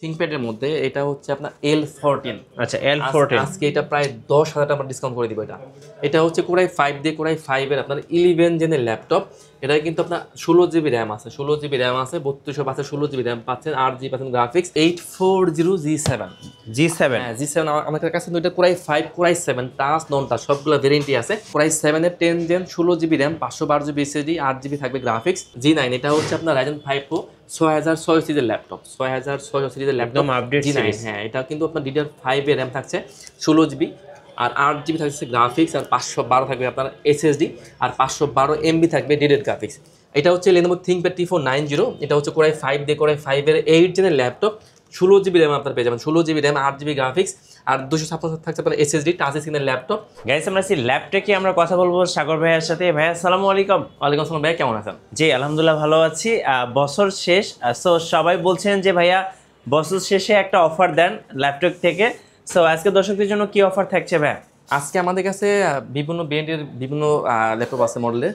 থিংকপ্যাডের মধ্যে এটা হচ্ছে আপনার L14। আচ্ছা L14 আজকে এটা প্রায় 10,000 টাকা ডিসকাউন্ট করে দিব। এটা হচ্ছে কোরাই 5 দিয়ে কোরাই 5 এর আপনার 11 জেনের ল্যাপটপ। এটা কিন্তু আপনার 16 জিবি র্যাম আছে, 16 জিবি র্যাম আছে, 3200 পাচ্ছে, 16 জিবি র্যাম পাচ্ছেন, 8 জিবি পাচ্ছেন গ্রাফিক্স। 840G7 G7 হ্যাঁ G7 আমাদের কাছে কিন্তু এটা core i 5 core i 7 touch non touch সবগুলো ভেরিয়েন্টই আছে। কোরাই 7 এর 10 gen 16 GB RAM 512 GB SSD 8 GB থাকবে গ্রাফিক্স। G9 এটা হচ্ছে আপনার Ryzen 5 Pro 6600 সিরিজের ল্যাপটপ, 6600 সিরিজের ল্যাপটপ আপডেট G9 সিরিজ। হ্যাঁ এটা কিন্তু আপনার DDR5 এর র্যাম থাকছে 16 জিবি আর 8 জিবি থাকছে গ্রাফিক্স আর 512 থাকবে আপনার এসএসডি আর 512 MB থাকবে ডেডিকেটেড গ্রাফিক্স। এটা হচ্ছে Lenovo ThinkPad T490। এটা হচ্ছে কোরাই 5 দিয়ে কোরাই 5 এর 8 জেনের ল্যাপটপ, 16 জিবি র্যাম আপনার পেয়ে যাবেন, 16 জিবি র্যাম 8 জিবি গ্রাফিক্স আর 256 থাকছে আপনার এসএসডি টাচ স্ক্রিনের ল্যাপটপ। গাইস আমরা আছি ল্যাপটেকে, আমরা কথা বলবো সাগর ভাইয়ের সাথে। ভাইয়া আসসালামু আলাইকুম। ওয়ালাইকুম আসসালাম ভাই, কেমন আছেন? জি আলহামদুলিল্লাহ ভালো আছি। বছর শেষ, সো সবাই বলছেন যে ভাইয়া বছর শেষে একটা অফার দেন ল্যাপটপ থেকে। সো আজকে দর্শকদের জন্য কি অফার থাকছে ভাইয়া? আজকে আমাদের কাছে বিভিন্ন ব্র্যান্ডের বিভিন্ন ল্যাপটপ আছে মডেলে।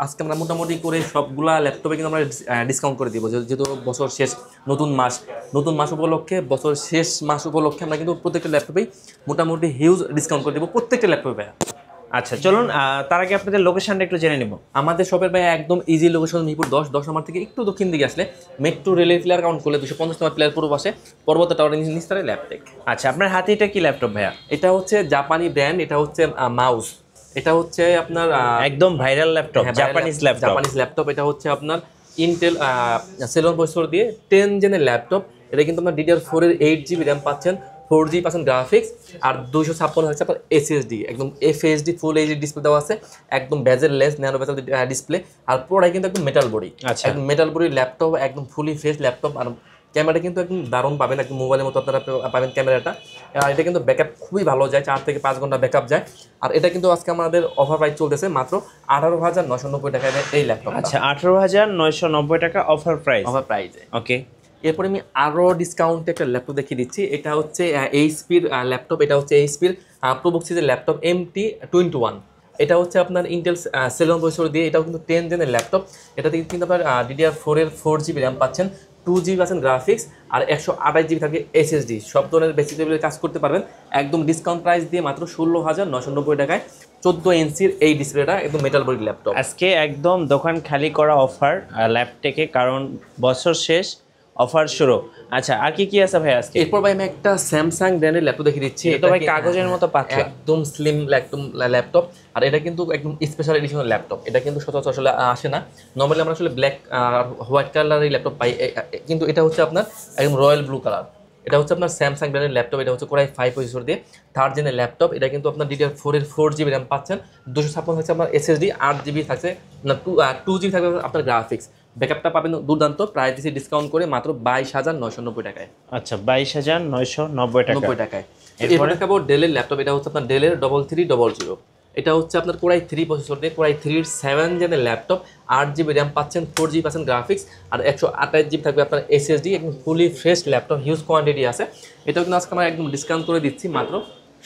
আজকে আমরা মোটামুটি করে সবগুলা ল্যাপটপে কিন্তু আমরা ডিসকাউন্ট করে দিব, যেহেতু বছর শেষ, নতুন মাস উপলক্ষে, বছর শেষ মাস উপলক্ষে আমরা কিন্তু প্রত্যেকটা ল্যাপটপেই মোটামুটি হিউজ ডিসকাউন্ট করে দিব প্রত্যেকটা ল্যাপটপে। আচ্ছা চলুন তার আগে আপনাদের লোকেশনটা একটু জেনে নিব। আমাদের শপের ভাই একদম ইজি লোকেশন মিরপুর 10 নম্বর থেকে একটু দক্ষিণ দিকে আসলে মেট্রো রেলের প্লেয়ার কাউন্ট করলে 250 নম্বর প্লেয়ার পূর্ব পাশে পর্বত টাওয়ার নিস্তারে ল্যাপটেক। আচ্ছা আপনার হাতে এটা কি ল্যাপটপ ভাইয়া? এটা হচ্ছে জাপানি ব্র্যান্ড, এটা হচ্ছে মাউস। এটা হচ্ছে আপনার একদম ভাইরাল ল্যাপটপ, জাপানিজ ল্যাপটপ। এটা হচ্ছে আপনার ইন্টেল সেলন প্রসেসর দিয়ে 10 জেনের ল্যাপটপ। এটা কিন্তু আপনার DDR4 এর 8 জিবি র্যাম পাচ্ছেন, 4G পাচ্ছেন গ্রাফিক্স আর 256 হচ্ছে আপনার এসএসডি, একদম FHD ফুল এইচডি ডিসপ্লে দেওয়া আছে, একদম bezel less nano bezel display আর পুরোটাই কিন্তু একদম মেটাল বডি। আচ্ছা একদম মেটাল বডি ল্যাপটপ, একদম ফুলি ফ্রেশ ল্যাপটপ। আর ক্যামেরাটা কিন্তু একদম দারুণ পাবেন, একদম মোবাইলের মতো আপনারা পাবেন ক্যামেরাটা। আর এটা কিন্তু ব্যাকআপ খুবই ভালো যায়, 4 থেকে 5 ঘন্টা ব্যাকআপ যায়। আর এটা কিন্তু আজকে আমাদের অফার প্রাইস চলতেছে মাত্র 18,990 টাকায় এই ল্যাপটপ। আচ্ছা 18,990 টাকা অফার প্রাইসে। ওকে, এরপরে আমি আরও ডিসকাউন্টে একটা ল্যাপটপ দেখিয়ে দিচ্ছি। এটা হচ্ছে এইচপির ল্যাপটপ। এটা হচ্ছে এইচপির প্রোবুক সিরিজের ল্যাপটপ MT21। এটা হচ্ছে আপনার ইন্টেল সেলন প্রসেসর দিয়ে, এটাও কিন্তু 10 জেনের ল্যাপটপ। এটাতে কিন্তু আপনার DDR4 এর 4GB র্যাম পাচ্ছেন, 2GB পাচ্ছেন গ্রাফিক্স আর 128 GB থাকবে এসএসডি। সব ধরনের বেসিক লেভেলের কাজ করতে পারবেন একদম ডিসকাউন্ট প্রাইস দিয়ে মাত্র 16,990 টাকায়। 14 ইঞ্চির এই ডিসপ্লেটা, একদম মেটাল বডি ল্যাপটপ। আজকে একদম দোকান খালি করা অফার ল্যাপটেকে, কারণ বছর শেষ, অফার শুরু। আচ্ছা আর কি কি আছে ভাই আজকে? এরপর ভাই আমি একটা স্যামসাং ব্র্যান্ডের ল্যাপটপ দেখিয়ে দিচ্ছি। এটা ভাই কাগজের মতো পাতলা, একদম স্লিম একদম ল্যাপটপ। আর এটা কিন্তু একদম স্পেশাল এডিশনের ল্যাপটপ। এটা কিন্তু সচরাচর আসলে আসে না, নর্মালি আমরা আসলে ব্ল্যাক আর হোয়াইট কালারের ল্যাপটপ পাই, কিন্তু এটা হচ্ছে আপনার একদম রয়্যাল ব্লু কালার। এটা হচ্ছে আপনার স্যামসাং ব্র্যান্ডের ল্যাপটপ। এটা হচ্ছে কোরাই 5 প্রসেসর দিয়ে 3rd জেনের ল্যাপটপ। এটা কিন্তু আপনার DDR4 এর 4GB র্যাম পাচ্ছেন, 256 থাকছে আপনার এসএসডি, 8GB থাকছে না 2GB থাকবে আপনার গ্রাফিক্স। ব্যাকআপটা পাবেন দুর্দান্ত, প্রাইস দিচ্ছি ডিসকাউন্ট করে মাত্র 22,990 টাকায়। আচ্ছা 22,990 টাকায়। এরপর দেখাবো ডেলের ল্যাপটপ। এটা হচ্ছে আপনার ডেলের 3300। এটা হচ্ছে আপনার কোরাই 3 প্রসেসর দিয়ে কোরাই 3 7 জেনের ল্যাপটপ, 8GB র্যাম পাচ্ছেন, 4GB পাচ্ছেন গ্রাফিক্স আর 128GB থাকবে আপনার এসএসডি। একদম fully fresh laptop, huge quantity আছে। এটাও কিন্তু আজকে আমরা একদম ডিসকাউন্ট করে দিচ্ছি মাত্র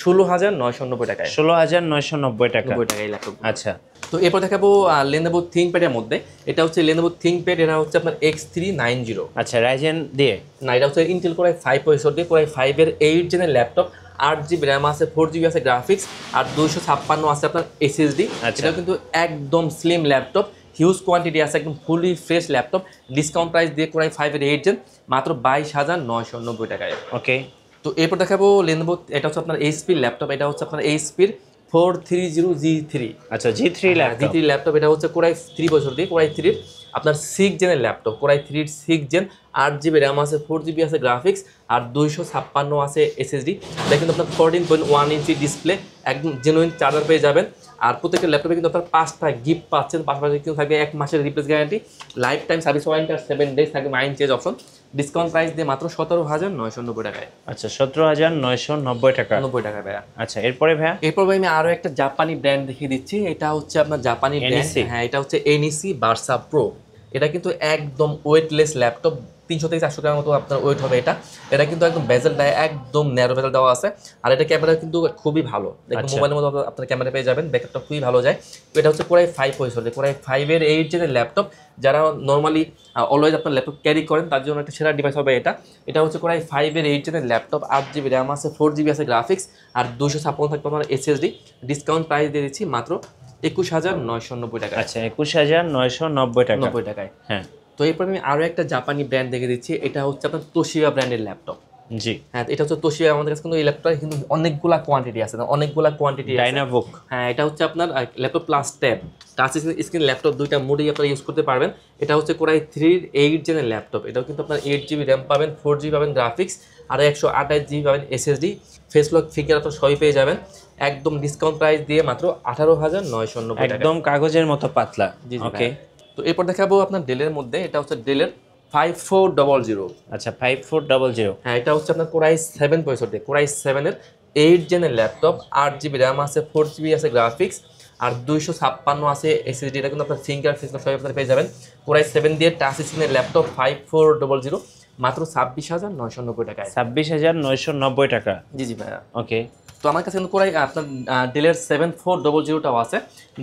16,990 টাকায়। 16,990 টাকা এই ল্যাপটপ। আচ্ছা তো এরপর দেখাবো Lenovo ThinkPad-এর মধ্যে। এটা হচ্ছে Lenovo ThinkPad, এটা হচ্ছে আপনার X390। আচ্ছা রাইজেন দিয়ে না, এটা হচ্ছে ইন্টেল কোরাই 5 প্রসেসর দিয়ে কোরাই 5 এর 8 জেনের ল্যাপটপ, 8GB র্যাম আছে, 4GB আছে গ্রাফিক্স আর 256 আছে আপনার এসএসডি। এটা কিন্তু একদম স্লিম ল্যাপটপ, হিউজ কোয়ান্টিটি আছে, একদম fully fresh laptop. Discount price দিয়ে কোরাই 5 এর 8 জেন মাত্র 22,990 টাকায়। ওকে, তো এরপর দেখাবো Lenovo, এটা হচ্ছে আপনার এইচপির ল্যাপটপ। এটা হচ্ছে আপনার এইচপির 430G3। আচ্ছা G3 ল্যাপটপ। এটা হচ্ছে কোরাই 3 বছর দিয়ে কোরাই 3 আপনার 6 জেনের laptop, core i 3 6 gen, 8GB RAM আছে, 4GB আছে গ্রাফিক্স আর 256 আছে এসএসডি। এটা কিন্তু আপনার 14.1 ইঞ্চি ডিসপ্লে, একদম জেনুইন চার্জার পেয়ে যাবেন। আর প্রত্যেকটা ল্যাপটপে কিন্তু আপনার 5টা গিফট পাচ্ছেন, পাশাপাশি কিন্তু থাকবে 1 মাসের replace guarantee, life time service warranty আর 7 ডেজ থাকবে mind change option. Discount price দিয়ে মাত্র 17,990 টাকায়। আচ্ছা 17,990 টাকা। 90 টাকা ভাইয়া। আচ্ছা এরপরে ভাইয়া? এরপর ভাই আমি আরো একটা জাপানি ব্র্যান্ড দেখিয়ে দিচ্ছি। এটা হচ্ছে আপনার জাপানি ব্র্যান্ড, হ্যাঁ এটা হচ্ছে NEC Versa Pro। এটা কিন্তু একদম ওয়েটলেস ল্যাপটপ, 300 থেকে 400 গ্রামের মতো আপনার ওয়েট হবে এটা। এটা কিন্তু একদম বেজেল দেয়, একদম ন্যারো বেজেল দেওয়া আছে। আর এটা ক্যামেরা কিন্তু খুবই ভালো, দেখুন মোবাইলের মতো আপনার ক্যামেরা পেয়ে যাবেন, ব্যাকআপটা খুবই ভালো যায়। তো এটা হচ্ছে কোরাই 5 প্রসেসর, কোরাই 5-এর 8 জেনের ল্যাপটপ। যারা নর্মালি অলওয়েজ আপনার ল্যাপটপ ক্যারি করেন তার জন্য একটা সেরা ডিভাইস হবে এটা। এটা হচ্ছে কোরাই 5-এর 8 জেনের ল্যাপটপ, 8GB র্যাম আছে, 4GB আছে গ্রাফিক্স, আর 256 থাকবে আপনার SSD। ডিসকাউন্ট প্রাইস দিয়ে দিচ্ছি মাত্র 21,990 টাকা। আচ্ছা 21,990 টাকা। 90 টাকায়। হ্যাঁ তো এরপর আমি আরও একটা জাপানি ব্র্যান্ড দেখে দিচ্ছি, এটা হচ্ছে আপনার তোশিবা ব্র্যান্ডের ল্যাপটপ। জি হ্যাঁ, এটা হচ্ছে তোশিবা। আমাদের কাছে কিন্তু এই ল্যাপটপটা কিন্তু অনেকগুলা কোয়ান্টিটি আছে, অনেকগুলা কোয়ান্টিটি। ডাইনাবুক। হ্যাঁ, এটা হচ্ছে আপনার laptop plus tab, touch screen laptop, দুইটা মোডেই আপনারা ইউজ করতে পারবেন। এটা হচ্ছে কোরাই 3-8 জেনের ল্যাপটপ। এটাও কিন্তু আপনার 8GB র্যাম পাবেন, 4GB পাবেন গ্রাফিক্স, আর 128GB পাবেন SSD। ফেস লক ফিঙ্গার আপনার সবই পেয়ে যাবেন একদম ডিসকাউন্ট প্রাইস দিয়ে মাত্র 18,990 টাকা। একদম কাগজের মতো পাতলা। ওকে, তো এরপর দেখাবো আপনার ডেলের মধ্যে, এটা হচ্ছে ডেলের 5400। আচ্ছা 5400। হ্যাঁ, এটা হচ্ছে আপনার কোরাই 7 প্রসেসর, কোরাই 7-এর 8 জেনের ল্যাপটপ, 8GB র্যাম আছে, 4GB আছে গ্রাফিক্স, আর 256 আছে SSD। এটা কিন্তু আপনার ফিঙ্গার ফেস সবাই আপনারা পেয়ে যাবেন। কোরাই 7 দিয়ে টাচ স্ক্রিনের ল্যাপটপ 5400 মাত্র 26,990 টাকায়। 26,990 টাকা। জি ভাইয়া। ওকে, তো আমার কাছে কিন্তু কোরাই আপনার ডেলের 7400টাও আছে।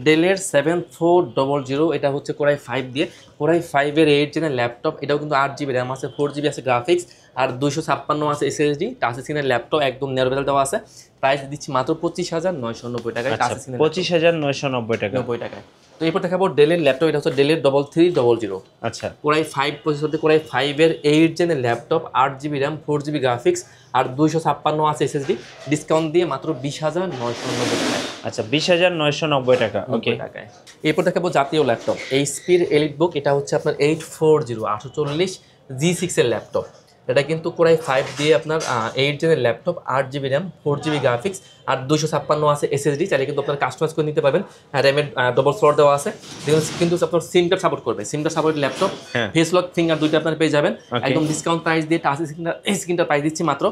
ডেলের 7400 এটা হচ্ছে কোরাই 5 দিয়ে, কোরাই 5-এর 8 জেনের ল্যাপটপ। এটাও কিন্তু 8GB র্যাম আছে, 4GB আছে গ্রাফিক্স, আর 256 আছে SSD। টাচ স্ক্রিনের ল্যাপটপ একদম ন্যারো বেজেল দেওয়া আছে। প্রাইস দিচ্ছি মাত্র 25,990 টাকায়। টাচ স্ক্রিনের 25,990 টাকা। 90 টাকায়। তো এরপর দেখাবো ডেলের ল্যাপটপ, এটা হচ্ছে ডেলের 3300। আচ্ছা কোরাই 5 প্রসেসর দিয়ে কোরাই 5-এর 8 জেনের laptop, 8GB RAM, 4GB graphics, আর 256 আছে SSD। ডিসকাউন্ট দিয়ে মাত্র 20,990 টাকায়। আচ্ছা 20,990 টাকা। ওকে, টাকায়। এরপর দেখাবো জাতীয় ল্যাপটপ এইচপির এলিটবুক। এটা হচ্ছে আপনার 840 G6 এর ল্যাপটপ। এটা কিন্তু কোরাই 5 দিয়ে আপনার 8 জেনের laptop, 8GB RAM, 4GB graphics, আর 256 আছে SSD। চাইলে কিন্তু আপনার কাস্টমাইজ করে নিতে পারবেন। র্যামের ডবল স্লট দেওয়া আছে, কিন্তু আপনার সিম কার্ড সাপোর্ট করবে। সিম card support laptop, face lock finger দুইটা আপনার পেয়ে যাবেন একদম ডিসকাউন্ট প্রাইস দিয়ে। টাচ স্ক্রিনটা প্রাইস দিচ্ছি মাত্র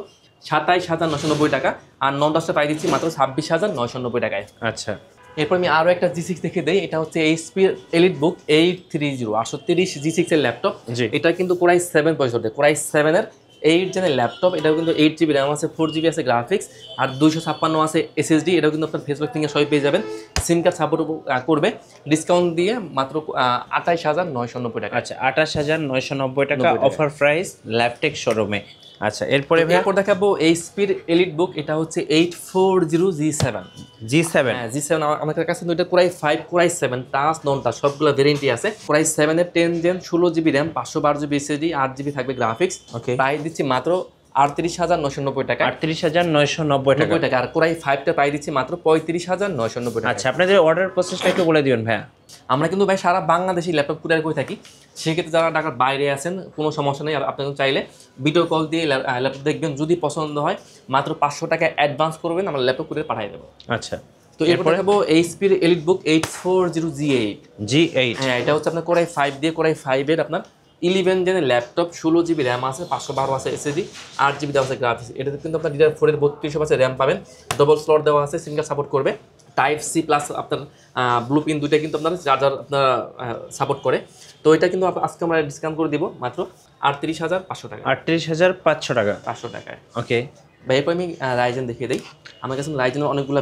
27,990 টাকা, আর নন টাচটা প্রাইস দিচ্ছি মাত্র 26,990 টাকায়। আচ্ছা এরপর আমি আরও একটা G6 দেখে দেই। এটা হচ্ছে এইচপি এলিটবুক 830 G6 এর ল্যাপটপ। এটা কিন্তু কোরাই 7 প্রসেসর, কোরাই 7-এর 8 জেনের ল্যাপটপ। এটাও কিন্তু 8GB র্যাম আছে, 4GB আছে গ্রাফিক্স, আর 256 আছে SSD। এটাও কিন্তু আপনার ফেসবুক থেকে সবই পেয়ে যাবেন। সিম কার্ড সাপোর্ট করবে। ডিসকাউন্ট দিয়ে মাত্র 28,990 টাকা। আচ্ছা 28,990 টাকা অফার প্রাইস ল্যাপটেক শোরুমে। আচ্ছা এরপর দেখাবো এইচপির এলিটবুক। এটা হচ্ছে 840 G7। হ্যাঁ, G7 আমাদের কাছে কিন্তু এটা core i 5, core i 7 touch non touch সবগুলো ভেরিয়েন্টই আছে। কোরাই 7-এর 10 gen, 16GB RAM, 512GB SSD, 8GB থাকবে গ্রাফিক্স। ওকে, প্রাইস দিচ্ছি মাত্র 38,990 টাকা। 38,990 টাকা। আর কোরাই 5টা প্রাইস দিচ্ছি মাত্র 35,990 টাকা। আচ্ছা আপনাদের অর্ডার প্রসেসটা একটু বলে দিবেন ভাইয়া। আমরা কিন্তু ভাই সারা বাংলাদেশি ল্যাপটপ কুরিয়ার করে থাকি। সেক্ষেত্রে যারা ঢাকার বাইরে আছেন কোনো সমস্যা নেই, আপনি চাইলে ভিডিও কল দিয়ে ল্যাপটপ দেখবেন। যদি পছন্দ হয় মাত্র 500 টাকা অ্যাডভান্স করবেন, আমরা ল্যাপটপ কুরিয়ার পাঠিয়ে দেবো। আচ্ছা, তো এরপর দেখাবো এইচপির এলিটবুক 840 G8। হ্যাঁ, এটা হচ্ছে আপনার কোরাই 5 দিয়ে, কোরাই 5-এর আপনার 11 জেনের ল্যাপটপ, 16GB র্যাম আছে, 512 আছে SSD, 8GB দেওয়া আছে গ্রাফিক্স। এটাতে কিন্তু আপনার DDR4-এর 32 আছে র্যাম পাবেন, ডবল স্লট দেওয়া আছে, সিঙ্গেল সাপোর্ট করবে। টাইপ সি প্লাস আপনার ব্লু পিন দুইটা কিন্তু আপনার চার্জার আপনার সাপোর্ট করে। তো এটা কিন্তু আজকে আমরা ডিসকাউন্ট করে দিব মাত্র 38,500 টাকা। 38,500 টাকা। 500 টাকায়। ওকে ভাই, এরপর আমি রাইজেন দেখিয়ে দিই। আমার কাছে রাইজেনের অনেকগুলো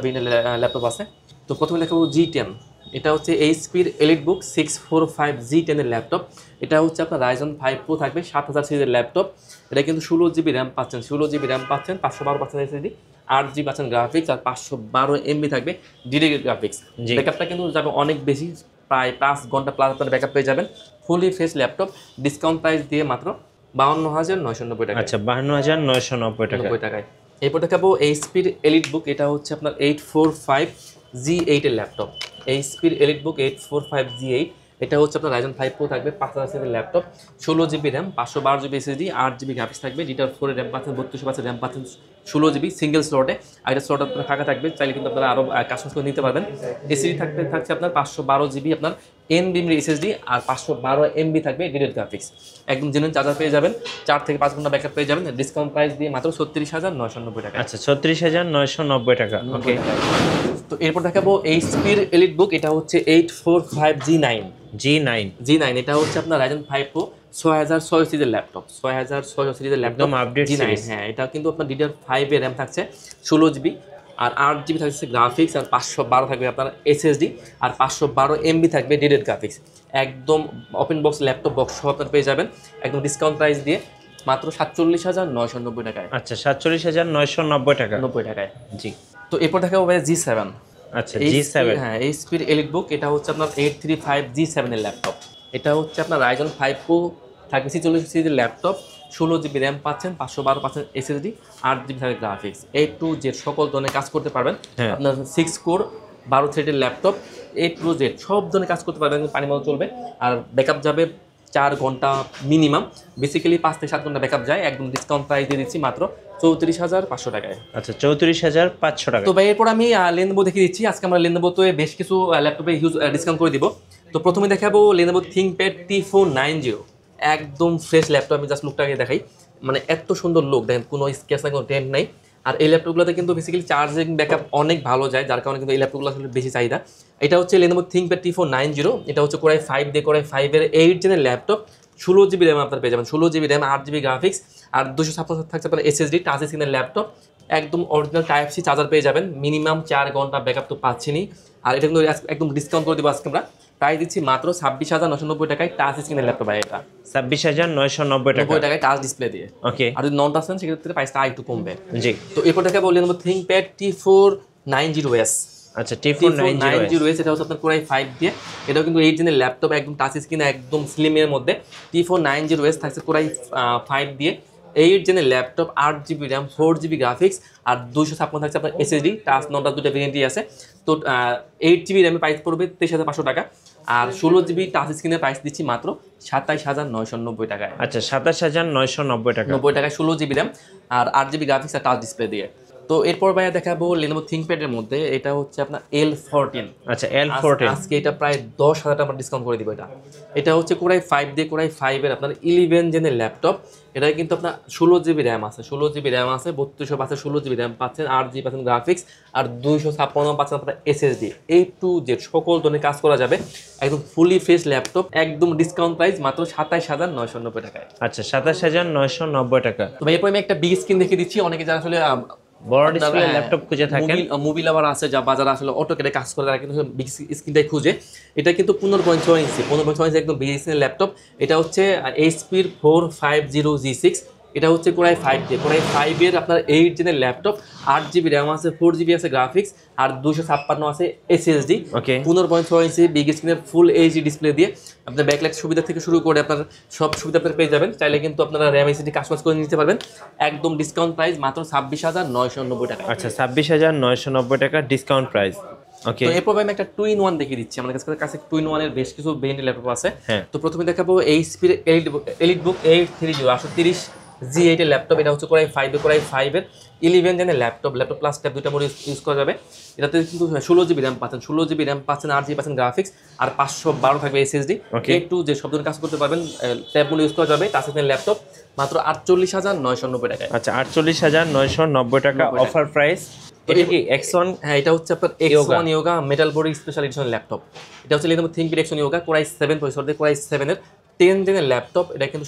ল্যাপটপ আছে। তো প্রথমে দেখাবো G10। এটা হচ্ছে এইচপির এলিটবুক 645 G10 এর ল্যাপটপ। এটা হচ্ছে আপনার রাইজন 5 Pro থাকবে, 7000 সিরিজের ল্যাপটপ। এটা কিন্তু 16GB র্যাম পাচ্ছেন, 16GB র্যাম পাচ্ছেন, 512 পাচ্ছেন SSD, 8GB পাচ্ছেন গ্রাফিক্স, আর 512 MB থাকবে ডিডি গ্রাফিক্স। ব্যাকআপটা কিন্তু যাবে অনেক বেশি, প্রায় 5 ঘন্টা প্লাস আপনার ব্যাকআপ পেয়ে যাবেন। Fully fresh laptop, discount price দিয়ে মাত্র 52,990 টাকা। আচ্ছা 52,990 টাকায়। এরপর দেখাবো এইচপির এলিটবুক। এটা হচ্ছে আপনার 845 G8 এর ল্যাপটপ। এইচপির EliteBook 845 G8। এটা হচ্ছে আপনার রাইজন 5 Pro থাকবে, 5000 সিরিজের laptop, 16GB RAM, 512GB SSD, 8GB graphics থাকবে, DDR4 এর র্যাম পাচ্ছেন, 32 র্যাম পাচ্ছেন, 16GB সিঙ্গেল স্লটে। আর এটা স্লট আপনার ফাঁকা থাকবে, চাইলে কিন্তু আপনারা আরও কাস্টমাইজ করে নিতে পারবেন। SSD থাকছে আপনার 512GB আপনার NVMe SSD আর 512 MB থাকবে ডিরেক্ট গ্রাফিক্স। একদম জেনুইন চার্জার পেয়ে যাবেন, 4 থেকে 5 ঘন্টা ব্যাকআপ পেয়ে যাবেন। ডিসকাউন্ট প্রাইস দিয়ে মাত্র 36,990 টাকা। আচ্ছা 36,990 টাকা। ওকে, তো এরপর দেখাবো এইচপির এলিট বুক, এটা হচ্ছে 845G9। G9 এটা হচ্ছে আপনার Ryzen 5 Pro 6600 সিরিজের ল্যাপটপ, 6600 সিরিজের ল্যাপটপ আপডেট G9। হ্যাঁ, এটা কিন্তু আপনার DDR5 এর র্যাম থাকছে 16GB, আর 8GB থাকছে গ্রাফিক্স, আর 512 থাকবে আপনার SSD, আর 512 MB থাকবে ডিরেক্ট গ্রাফিক্স। একদম ওপেন বক্স ল্যাপটপ বক্স সহ আপনার পেয়ে যাবেন একদম ডিসকাউন্ট প্রাইস দিয়ে মাত্র 47,990 টাকায়। আচ্ছা 47,990 টাকা। 90 টাকায়। জি। তো এরপর দেখাবো ভাই G7। আচ্ছা G7, হ্যাঁ, এইচপির এলিট বুক, এটা হচ্ছে আপনার 835G7 এর ল্যাপটপ। এটা হচ্ছে আপনার Ryzen 5 Pro থাকবে 46 সিরিজের ল্যাপটপ, 16GB র্যাম পাচ্ছেন, 512 পাচ্ছেন SSD, 8GB থাকবে গ্রাফিক্স। A to Z সকল ধরনের কাজ করতে পারবেন। আপনার 6 কোর 12 থ্রেডের ল্যাপটপ, A to Z সব ধরনের কাজ করতে পারবেন, পানি মতো চলবে। আর ব্যাকআপ যাবে 4 ঘন্টা মিনিমাম, বেসিক্যালি 5 থেকে 7 ঘন্টা ব্যাকআপ যায়। একদম ডিসকাউন্ট প্রাইস দিয়ে দিচ্ছি মাত্র 34,500 টাকায়। আচ্ছা 34,500 টাকা। তো ভাই এরপর আমি Lenovo দেখিয়ে দিচ্ছি। আজকে আমরা Lenovo তো বেশ কিছু ল্যাপটপে হিউজ ডিসকাউন্ট করে দিব। তো প্রথমে দেখাবো Lenovo ThinkPad T490। একদম ফ্রেশ ল্যাপটপ, আমি জাস্ট লুকটাকে দেখাই, মানে এত সুন্দর লুক দেখেন, কোনো স্কেচ নাই, কোনো টেন্ট নাই। আর এই ল্যাপটপগুলোতে কিন্তু বেসিক্যালি চার্জিং ব্যাকআপ অনেক ভালো যায়, যার কারণে কিন্তু এই ল্যাপটপগুলো আসলে বেশি চাহিদা। এটা হচ্ছে Lenovo ThinkPad T490। এটা হচ্ছে Core i5 দিয়ে Core i5 এর 8 জেনের ল্যাপটপ, 16GB র্যাম আপনার পেয়ে যাবেন, 16GB র্যাম, 8GB গ্রাফিক্স, আর 256 থাকছে আপনার SSD, টাচ স্ক্রিনের ল্যাপটপ। একদম অরিজিনাল টাইপ সি চার্জার পেয়ে যাবেন, মিনিমাম 4 ঘন্টা ব্যাকআপ তো পাচ্ছেনই। আর এটা কিন্তু একদম ডিসকাউন্ট করে দেবো আজকে আমরা, প্রাইস দিচ্ছি মাত্র 26,990 টাকায়। টাচ স্ক্রিনের ল্যাপটপ ভাই, এটা 26,990 টাকায় টাচ ডিসপ্লে দিয়ে। ওকে, আর যদি নন টাচ নেন সেক্ষেত্রে প্রাইসটা একটু কমবে। জি। তো এরপর দেখা বললেন ThinkPad T490S। আচ্ছা T490S, এটা হচ্ছে আপনার Core i5 দিয়ে, এটাও কিন্তু 8 জেনের ল্যাপটপ, একদম টাচ স্ক্রিন, একদম স্লিমের মধ্যে। T490S থাকছে Core i5 দিয়ে, 8 জেনের laptop, 8GB RAM, 4GB graphics, আর 256 থাকছে আপনার SSD, টাচ নটা দুটো ভেরিয়েন্টই আছে। তো 8GB র্যামের প্রাইস পড়বে 23,500 টাকা, আর 16GB টাচ স্ক্রিনের প্রাইস দিচ্ছি মাত্র 27,990 টাকায়। আচ্ছা 27,990 টাকা। 90 টাকায় 16GB র্যাম আর 8GB গ্রাফিক্স আর টাচ ডিসপ্লে দিয়ে। তো এরপর ভাইয়া দেখাবো Lenovo ThinkPad এর মধ্যে, এটা হচ্ছে আপনার L14। আচ্ছা L14, আজকে এটা প্রায় 10,000 টাকা ডিসকাউন্ট করে দিব। এটা হচ্ছে Core i5 দিয়ে Core i5 এর আপনার 11 জেনের ল্যাপটপ। এটা কিন্তু আপনার 16GB র্যাম আছে, 16GB র্যাম আছে, 3200 পাচ্ছেন, 16GB র্যাম পাচ্ছেন, 8GB পাচ্ছেন গ্রাফিক্স, আর 256 পাচ্ছেন আপনার SSD। A to Z সকল ধরনের কাজ করা যাবে, একদম ফুলি ফ্রেশ ল্যাপটপ, একদম ডিসকাউন্ট প্রাইস মাত্র 27,990 টাকায়। আচ্ছা 27,990 টাকা। তো এরপর আমি একটা বিগ স্ক্রিন দেখিয়ে দিচ্ছি। অনেকে যারা আসলে বড় ডিসপ্লে ল্যাপটপ খুঁজে থাকেন, মুভি লাভার আছে যা বাজারে আসলে অটোকেটে কাজ করে, তারা কিন্তু বিগ স্ক্রিনটাই খুঁজে। এটা কিন্তু 15.6 ইঞ্চি, 15.6 ইঞ্চি একদম বিগ স্ক্রিনের ল্যাপটপ। এটা হচ্ছে এইচপির 450G6। এটা হচ্ছে Core i5 দিয়ে, Core i5 এর আপনার 8 জেনের ল্যাপটপ, 8GB র্যাম আছে, 4GB আছে গ্রাফিক্স, আর 256 আছে SSD। ওকে, 15.6 ইঞ্চি বিগ স্ক্রিনের ফুল এইচডি ডিসপ্লে দিয়ে আপনার ব্যাকলাইট সুবিধা থেকে শুরু করে আপনার সব সুবিধা আপনার পেয়ে যাবেন। চাইলে কিন্তু আপনারা র্যাম এসএসডি কাস্টমাইজ করে নিতে পারবেন। একদম ডিসকাউন্ট প্রাইস মাত্র 26,990 টাকা। আচ্ছা 26,990 টাকা ডিসকাউন্ট প্রাইস। ওকে, তো এরপর আমি একটা 2-in-1 দেখিয়ে দিচ্ছি। আমাদের কাছে 2-in-1 এর বেশ কিছু ভেরিয়েন্টের ল্যাপটপ আছে। তো প্রথমে দেখাবো এইচপির এলিট বুক 830G8 এর ল্যাপটপ। এটা হচ্ছে Core i5 এর 11 জেনের ল্যাপটপ প্লাস ট্যাব দুইটা মোড ইউজ করা যাবে। এটাতে কিন্তু 16GB র্যাম পাচ্ছেন, 16GB র্যাম পাচ্ছেন, 8GB পাচ্ছেন গ্রাফিক্স, আর 512 থাকবে SSD। একটু যে সব ধরনের কাজ করতে পারবেন, ট্যাব মোড ইউজ করা যাবে। টাচ স্ক্রিন ল্যাপটপ মাত্র 48,990 টাকায়। আচ্ছা 48,990 টাকা অফার প্রাইস। এটা কি X1? হ্যাঁ, এটা হচ্ছে আপনার X1 Yoga metal body special edition laptop. এটা হচ্ছে Lenovo ThinkPad X1 Yoga Core i7 processor দিয়ে Core i7 এর 10 জেনের ল্যাপটপ। এটা কিন্তু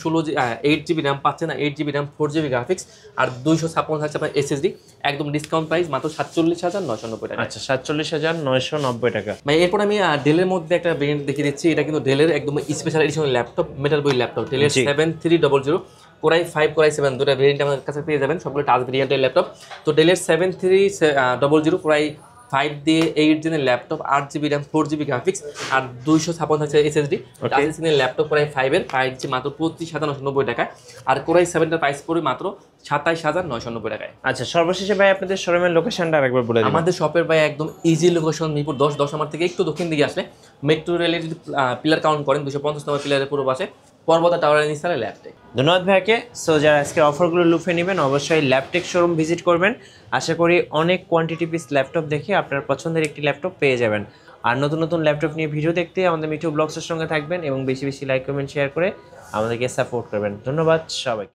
8GB র্যাম পাচ্ছেন, 8GB র্যাম, 4GB গ্রাফিক্স, আর 256 থাকছে আপনার SSD। একদম ডিসকাউন্ট প্রাইস মাত্র 47,990 টাকা। আচ্ছা 47,990 টাকা। ভাই এরপর আমি ডেলের মধ্যে একটা ভেরিয়েন্ট দেখিয়ে দিচ্ছি। এটা কিন্তু ডেলের একদম special edition laptop, metal body laptop, ডেলের 7300 Core i5 Core i7 দুটো ভেরিয়েন্ট আমাদের কাছে পেয়ে যাবেন, সবগুলো টাচ ভেরিয়েন্টের ল্যাপটপ। তো ডেলের 7300 Core i5 দিয়ে 8 জেনের laptop, 8GB RAM, 4GB graphics, আর 256 থাকছে SSD। টাচ স্ক্রিনের ল্যাপটপ Core i5 এর প্রাইস দিচ্ছে মাত্র 25,990 টাকায়, আর Core i7 এর প্রাইস পড়বে মাত্র 27,990 টাকায়। আচ্ছা সর্বশেষে ভাই আপনাদের শোরুমের লোকেশনটা আরেকবার বলে দিন। আমাদের শপের ভাই একদম ইজি লোকেশন, মিরপুর 10 আমার থেকে একটু দক্ষিণ দিকে আসলে মেট্রো রেলের যদি পিলার কাউন্ট করেন 250 নম্বর পিলারের পুরো পাশে পর্বতা টাওয়ারের নিচে ল্যাপটেক। ধন্যবাদ ভাইকে। সো যারা আজকের অফারগুলো লুফে নেবেন অবশ্যই ল্যাপটেক শোরুম ভিজিট করবেন। আশা করি অনেক কোয়ান্টিটি পিস ল্যাপটপ দেখে আপনার পছন্দের একটি ল্যাপটপ পেয়ে যাবেন। আর নতুন নতুন ল্যাপটপ নিয়ে ভিডিও দেখতে আমাদের মিঠু ব্লগসের সঙ্গে থাকবেন এবং বেশি বেশি লাইক কমেন্ট শেয়ার করে আমাদেরকে সাপোর্ট করবেন। ধন্যবাদ সবাইকে।